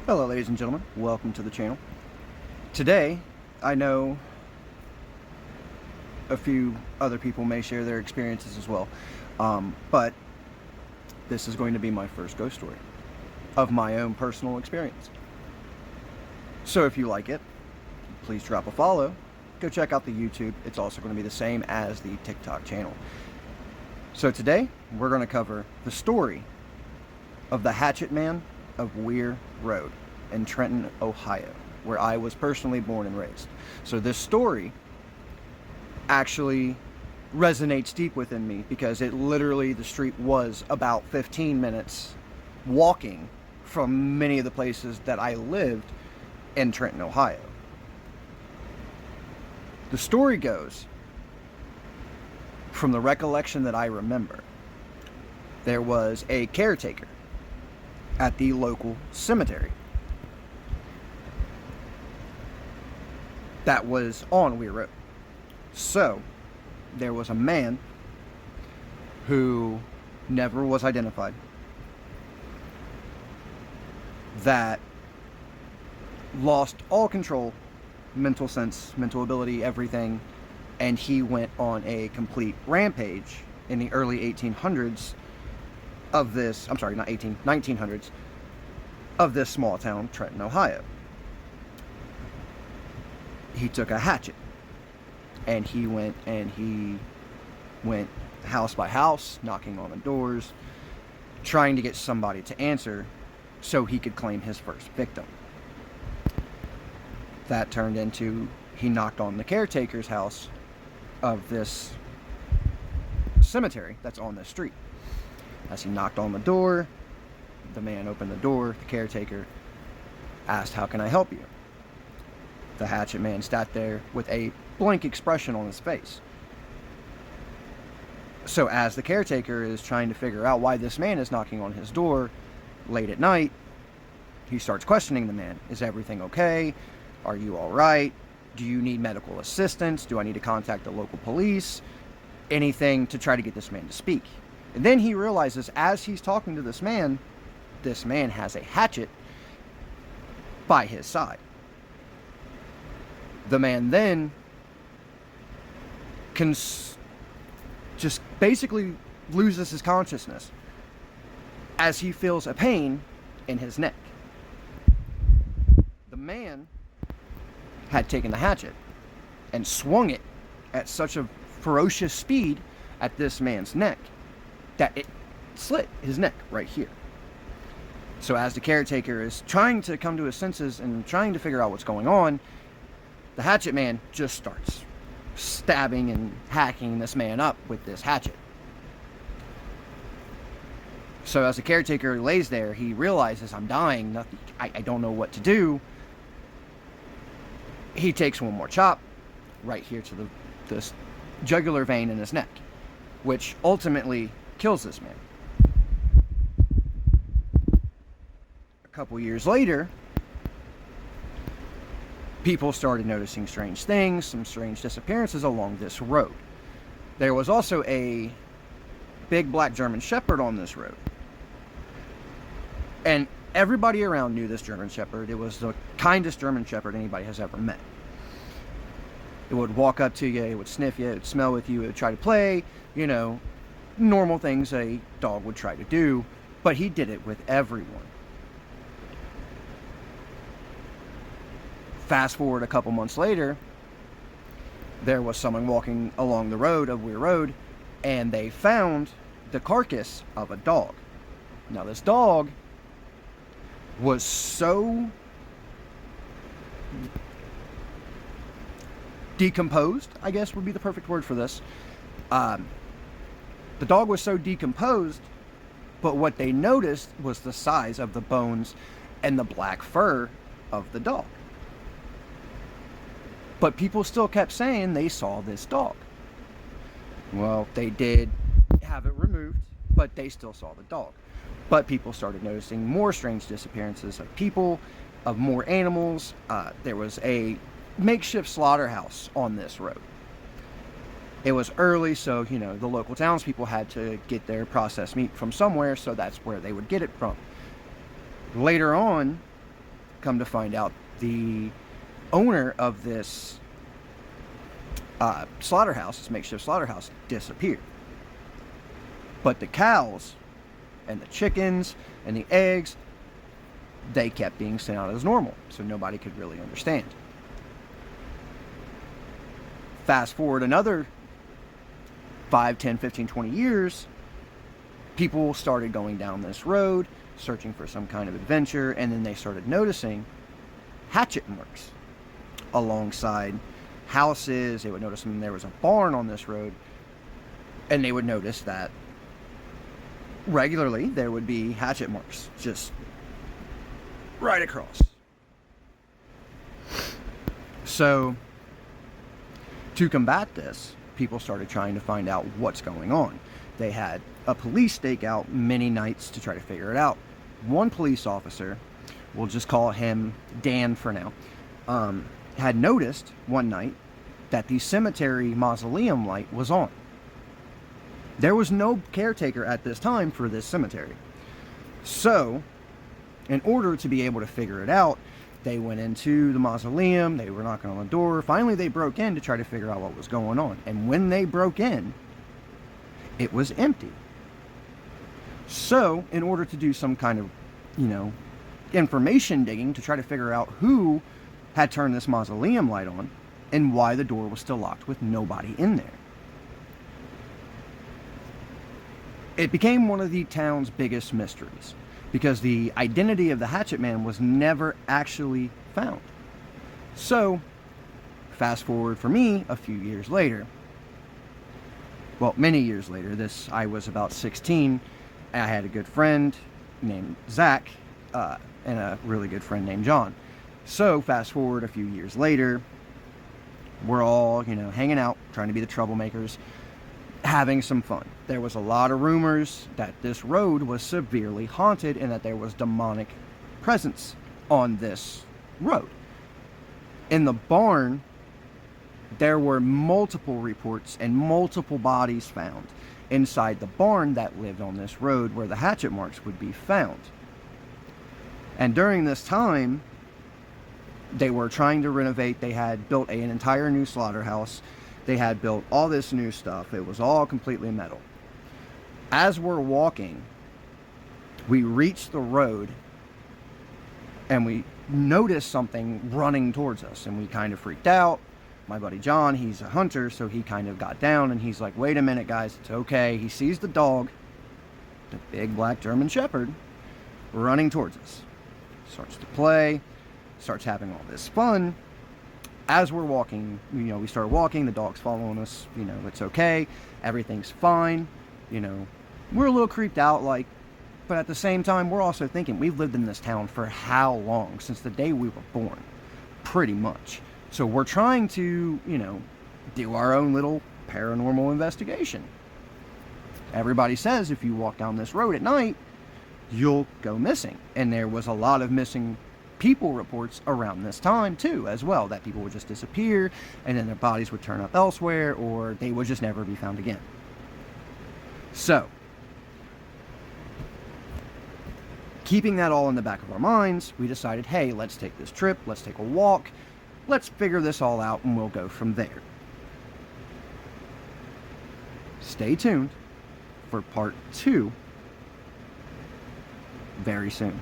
Hello ladies and gentlemen, welcome to the channel. Today, I know a few other people may share their experiences as well, but this is going to be my first ghost story of my own personal experience. So if you like it, please drop a follow, go check out the YouTube. It's also going to be the same as the TikTok channel. So today, we're going to cover the story of the hatchetman of Wehr Road in Trenton, Ohio, where I was personally born and raised. So this story actually resonates deep within me because it literally, the street was about 15 minutes walking from many of the places that I lived in Trenton, Ohio. The story goes, from the recollection that I remember, there was a caretaker at the local cemetery that was on Wehr Road. So there was a man who never was identified that lost all control, mental sense, mental ability, everything, and he went on a complete rampage in the early 1800s of this, I'm sorry, not 1900s, of this small town, Trenton, Ohio. He took a hatchet and he went house by house, knocking on the doors, trying to get somebody to answer so he could claim his first victim. That turned into, he knocked on the caretaker's house of this cemetery that's on this street. As he knocked on the door, the man opened the door. The caretaker asked, "How can I help you?" The hatchet man sat there with a blank expression on his face. So as the caretaker is trying to figure out why this man is knocking on his door late at night, he starts questioning the man. Is everything okay? Are you all right? Do you need medical assistance? Do I need to contact the local police? Anything to try to get this man to speak. And then he realizes, as he's talking to this man has a hatchet by his side. The man then just basically loses his consciousness as he feels a pain in his neck. The man had taken the hatchet and swung it at such a ferocious speed at this man's neck that it slit his neck right here. So as the caretaker is trying to come to his senses and trying to figure out what's going on, the hatchet man just starts stabbing and hacking this man up with this hatchet. So as the caretaker lays there, he realizes, I'm dying, I don't know what to do. He takes one more chop right here to this jugular vein in his neck, which ultimately kills this man. A couple years later, people started noticing strange things, some strange disappearances along this road. There was also a big black German Shepherd on this road. And everybody around knew this German Shepherd. It was the kindest German Shepherd anybody has ever met. It would walk up to you, it would sniff you, it would smell with you, it would try to play, normal things a dog would try to do, but he did it with everyone. Fast forward a couple months later, there was someone walking along the road of Wehr Road, and they found the carcass of a dog. Now this dog was so decomposed, I guess would be the perfect word for this. The dog was so decomposed, but what they noticed was the size of the bones and the black fur of the dog. But people still kept saying they saw this dog. Well, they did have it removed, but they still saw the dog. But people started noticing more strange disappearances of people, of more animals. There was a makeshift slaughterhouse on this road. It was early, so, the local townspeople had to get their processed meat from somewhere, so that's where they would get it from. Later on, come to find out, the owner of this slaughterhouse, this makeshift slaughterhouse, disappeared. But the cows and the chickens and the eggs, they kept being sent out as normal, so nobody could really understand. Fast forward another 5, 10, 15, 20 years, people started going down this road, searching for some kind of adventure, and then they started noticing hatchet marks alongside houses. They would notice when there was a barn on this road, and they would notice that regularly there would be hatchet marks just right across. So to combat this, people started trying to find out what's going on. They had a police stakeout many nights to try to figure it out. One police officer, we'll just call him Dan for now, had noticed one night that the cemetery mausoleum light was on. There was no caretaker at this time for this cemetery. So, in order to be able to figure it out, they went into the mausoleum, they were knocking on the door. Finally, they broke in to try to figure out what was going on. And when they broke in, it was empty. So, in order to do some kind of, information digging to try to figure out who had turned this mausoleum light on and why the door was still locked with nobody in there, it became one of the town's biggest mysteries, because the identity of the hatchetman was never actually found. So, fast forward for me a few years later. Well, many years later. I was about 16. I had a good friend named Zach, and a really good friend named John. So, fast forward a few years later, we're all, hanging out, trying to be the troublemakers, having some fun. There was a lot of rumors that this road was severely haunted and that there was demonic presence on this road. In the barn, there were multiple reports and multiple bodies found inside the barn that lived on this road where the hatchet marks would be found. And during this time, they were trying to renovate. They had built an entire new slaughterhouse. They had built all this new stuff. It was all completely metal. As we're walking, we reached the road and we noticed something running towards us, and we kind of freaked out. My buddy John, he's a hunter, so he kind of got down and he's like, wait a minute guys, it's okay. He sees the dog, the big black German Shepherd, running towards us. Starts to play, starts having all this fun. As we're walking, we start walking, the dog's following us, it's okay, everything's fine, we're a little creeped out, but at the same time, we're also thinking, we've lived in this town for how long? Since the day we were born, pretty much. So we're trying to, do our own little paranormal investigation. Everybody says if you walk down this road at night, you'll go missing. And there was a lot of missing people reports around this time too, as well, that people would just disappear and then their bodies would turn up elsewhere, or they would just never be found again. So, keeping that all in the back of our minds, we decided, hey, let's take this trip, let's take a walk, let's figure this all out, and we'll go from there. Stay tuned for part 2 very soon.